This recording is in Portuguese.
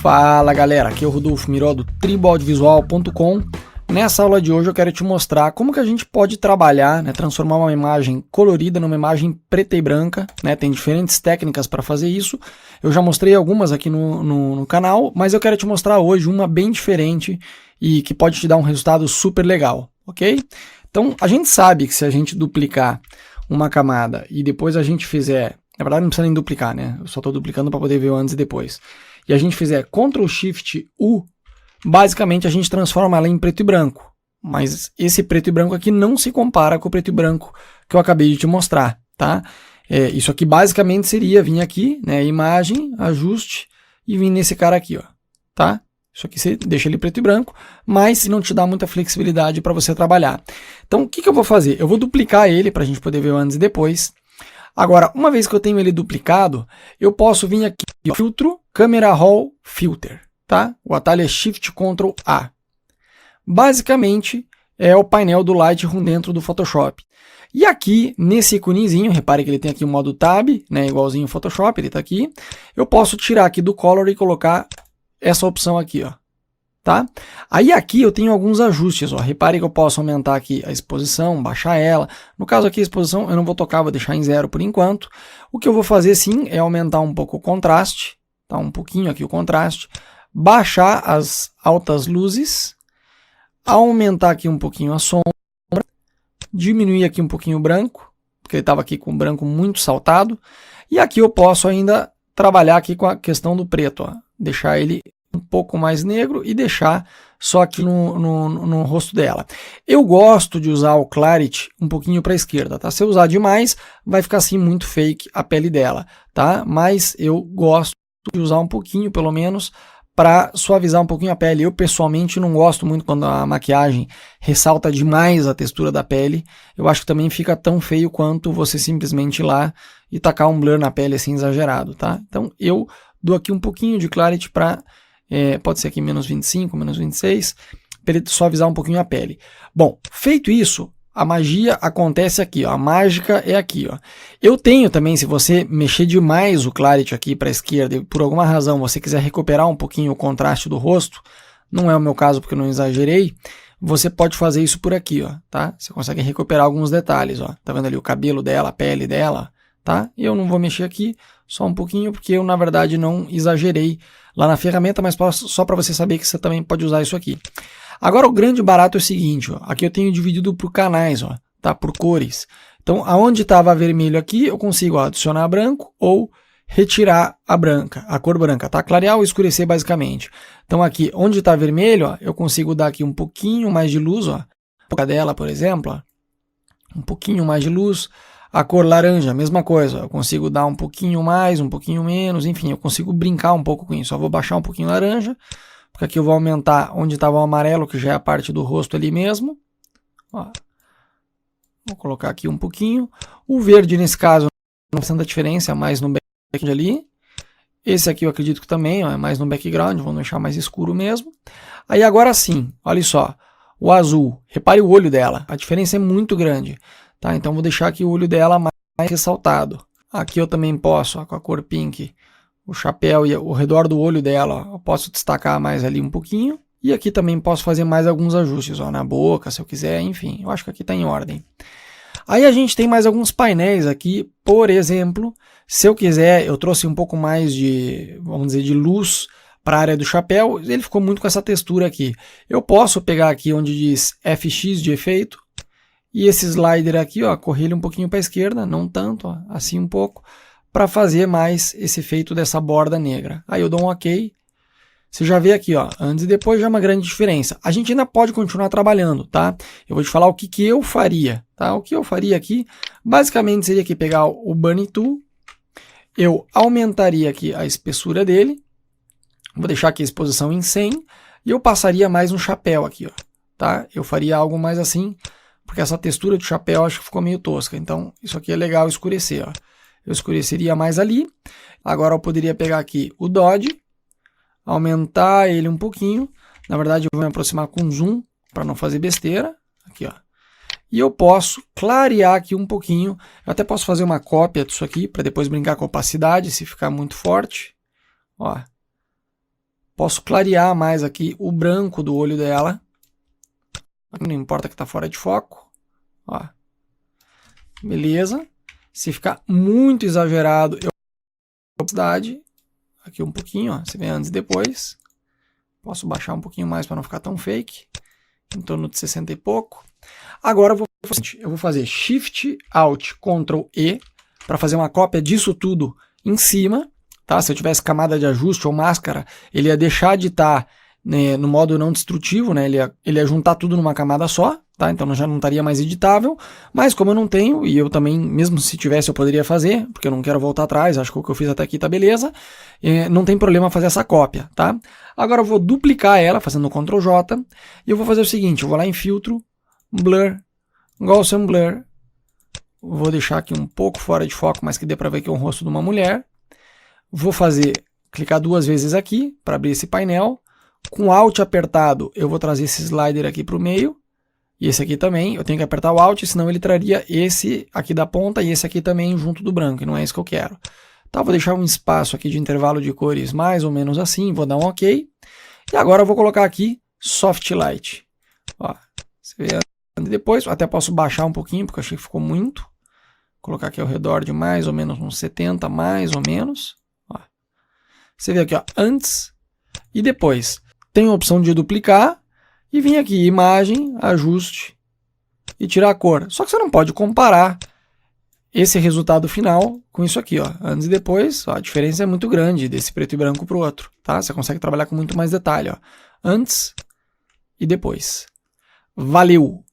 Fala galera, aqui é o Rodolfo Miró do triboaudiovisual.com. Nessa aula de hoje eu quero te mostrar como que a gente pode trabalhar, transformar uma imagem colorida numa imagem preta e branca, Tem diferentes técnicas para fazer isso. Eu já mostrei algumas aqui no canal, mas eu quero te mostrar hoje uma bem diferente e que pode te dar um resultado super legal, ok? Então a gente sabe que se a gente duplicar uma camada e depois a gente fizer, na verdade não precisa nem duplicar, Eu só estou duplicando para poder ver o antes e depois. E a gente fizer Ctrl Shift U, basicamente a gente transforma ela em preto e branco. Mas esse preto e branco aqui não se compara com o preto e branco que eu acabei de te mostrar, tá? Isso aqui basicamente seria vir aqui, imagem, ajuste e vir nesse cara aqui, ó, tá? Isso aqui você deixa ele preto e branco, mas não te dá muita flexibilidade para você trabalhar. Então o que eu vou fazer? Eu vou duplicar ele para a gente poder ver o antes e depois. Agora, uma vez que eu tenho ele duplicado, eu posso vir aqui, filtro, Camera Raw Filter, tá? O atalho é Shift Ctrl A. Basicamente, é o painel do Lightroom dentro do Photoshop. E aqui, nesse íconezinho, repare que ele tem aqui o modo Tab, igualzinho o Photoshop, ele está aqui. Eu posso tirar aqui do Color e colocar essa opção aqui, ó. Tá? Aí aqui eu tenho alguns ajustes, ó. Repare que eu posso aumentar aqui a exposição, baixar ela. No caso aqui a exposição eu não vou tocar, vou deixar em 0 por enquanto. O que eu vou fazer sim é aumentar um pouco o contraste, tá? Um pouquinho aqui o contraste, baixar as altas luzes, aumentar aqui um pouquinho a sombra, diminuir aqui um pouquinho o branco, porque ele estava aqui com o branco muito saltado. E aqui eu posso ainda trabalhar aqui com a questão do preto, ó. Deixar ele um pouco mais negro e deixar só aqui no rosto dela. Eu gosto de usar o Clarity um pouquinho para a esquerda, tá? Se eu usar demais, vai ficar assim muito fake a pele dela, tá? Mas eu gosto de usar um pouquinho, pelo menos, para suavizar um pouquinho a pele. Eu, pessoalmente, não gosto muito quando a maquiagem ressalta demais a textura da pele. Eu acho que também fica tão feio quanto você simplesmente ir lá e tacar um blur na pele assim exagerado, tá? Então, eu dou aqui um pouquinho de Clarity para... pode ser aqui menos 25, menos 26, para ele suavizar um pouquinho a pele. Bom, feito isso, a magia acontece aqui, ó, a mágica é aqui, ó. Eu tenho também, se você mexer demais o Clarity aqui para a esquerda e por alguma razão você quiser recuperar um pouquinho o contraste do rosto, não é o meu caso porque eu não exagerei, você pode fazer isso por aqui, ó, tá? Você consegue recuperar alguns detalhes, ó. Tá vendo ali o cabelo dela, a pele dela, tá? Eu não vou mexer aqui, só um pouquinho, porque eu na verdade não exagerei lá na ferramenta, mas só para você saber que você também pode usar isso aqui. Agora o grande barato é o seguinte, ó, aqui eu tenho dividido por canais, ó, tá? Por cores. Então aonde estava vermelho aqui, eu consigo adicionar branco ou retirar a cor branca, tá? Clarear ou escurecer basicamente. Então aqui, onde está vermelho, ó, eu consigo dar aqui um pouquinho mais de luz, ó, a dela, por exemplo, ó, um pouquinho mais de luz. A cor laranja, mesma coisa, eu consigo dar um pouquinho mais, um pouquinho menos, enfim, eu consigo brincar um pouco com isso. Eu vou baixar um pouquinho laranja, porque aqui eu vou aumentar onde estava o amarelo, que já é a parte do rosto ali mesmo. Ó. Vou colocar aqui um pouquinho. O verde, nesse caso, não faz tanta diferença, é mais no background ali. Esse aqui eu acredito que também, ó, é mais no background, vamos deixar mais escuro mesmo. Aí agora sim, olha só, o azul, repare o olho dela, a diferença é muito grande. Tá, então vou deixar aqui o olho dela mais ressaltado. Aqui eu também posso, ó, com a cor pink, o chapéu e o redor do olho dela, ó, eu posso destacar mais ali um pouquinho. E aqui também posso fazer mais alguns ajustes, ó, na boca, se eu quiser, enfim, eu acho que aqui está em ordem. Aí a gente tem mais alguns painéis aqui, por exemplo, se eu quiser, eu trouxe um pouco mais de, vamos dizer, de luz para a área do chapéu, ele ficou muito com essa textura aqui. Eu posso pegar aqui onde diz FX de efeito, e esse slider aqui, ó, correr ele um pouquinho para a esquerda, não tanto, ó, assim um pouco, para fazer mais esse efeito dessa borda negra. Aí eu dou um OK. Você já vê aqui, ó, antes e depois já é uma grande diferença. A gente ainda pode continuar trabalhando, tá? Eu vou te falar o que eu faria, tá? O que eu faria aqui, basicamente seria aqui pegar o Bunny Tool, eu aumentaria aqui a espessura dele, vou deixar aqui a exposição em 100, e eu passaria mais um chapéu aqui, ó, tá? Eu faria algo mais assim, porque essa textura de chapéu acho que ficou meio tosca. Então, isso aqui é legal escurecer, ó. Eu escureceria mais ali. Agora eu poderia pegar aqui o Dodge, aumentar ele um pouquinho. Na verdade, eu vou me aproximar com zoom, para não fazer besteira. Aqui, ó. E eu posso clarear aqui um pouquinho. Eu até posso fazer uma cópia disso aqui, para depois brincar com a opacidade, se ficar muito forte. Ó. Posso clarear mais aqui o branco do olho dela. Não importa que está fora de foco. Ó. Beleza. Se ficar muito exagerado, eu velocidade aqui um pouquinho, ó. Você vê antes e depois. Posso baixar um pouquinho mais para não ficar tão fake. Em torno de 60 e pouco. Agora eu vou fazer Shift, Alt, Ctrl E para fazer uma cópia disso tudo em cima. Tá? Se eu tivesse camada de ajuste ou máscara, ele ia deixar de estar, né, no modo não destrutivo, né? Ele ia juntar tudo numa camada só, tá? Então já não estaria mais editável, mas como eu não tenho, e eu também, mesmo se tivesse, eu poderia fazer, porque eu não quero voltar atrás, acho que o que eu fiz até aqui tá beleza, não tem problema fazer essa cópia, tá? Agora eu vou duplicar ela, fazendo Ctrl J, e eu vou fazer o seguinte, eu vou lá em Filtro, Blur, Gaussian Blur, vou deixar aqui um pouco fora de foco, mas que dê para ver que é o rosto de uma mulher. Vou clicar 2 vezes aqui para abrir esse painel. Com Alt apertado, eu vou trazer esse slider aqui para o meio. E esse aqui também, eu tenho que apertar o Alt, senão ele traria esse aqui da ponta e esse aqui também junto do branco, e não é isso que eu quero. Tá, vou deixar um espaço aqui de intervalo de cores mais ou menos assim, vou dar um OK. E agora eu vou colocar aqui Soft Light. Ó, você vê depois, até posso baixar um pouquinho, porque eu achei que ficou muito. Vou colocar aqui ao redor de mais ou menos uns 70, mais ou menos. Você vê aqui, ó, antes e depois. Tem a opção de duplicar e vir aqui, imagem, ajuste e tirar a cor. Só que você não pode comparar esse resultado final com isso aqui, ó, antes e depois. Ó, a diferença é muito grande desse preto e branco para o outro, tá? Você consegue trabalhar com muito mais detalhe, ó, antes e depois. Valeu!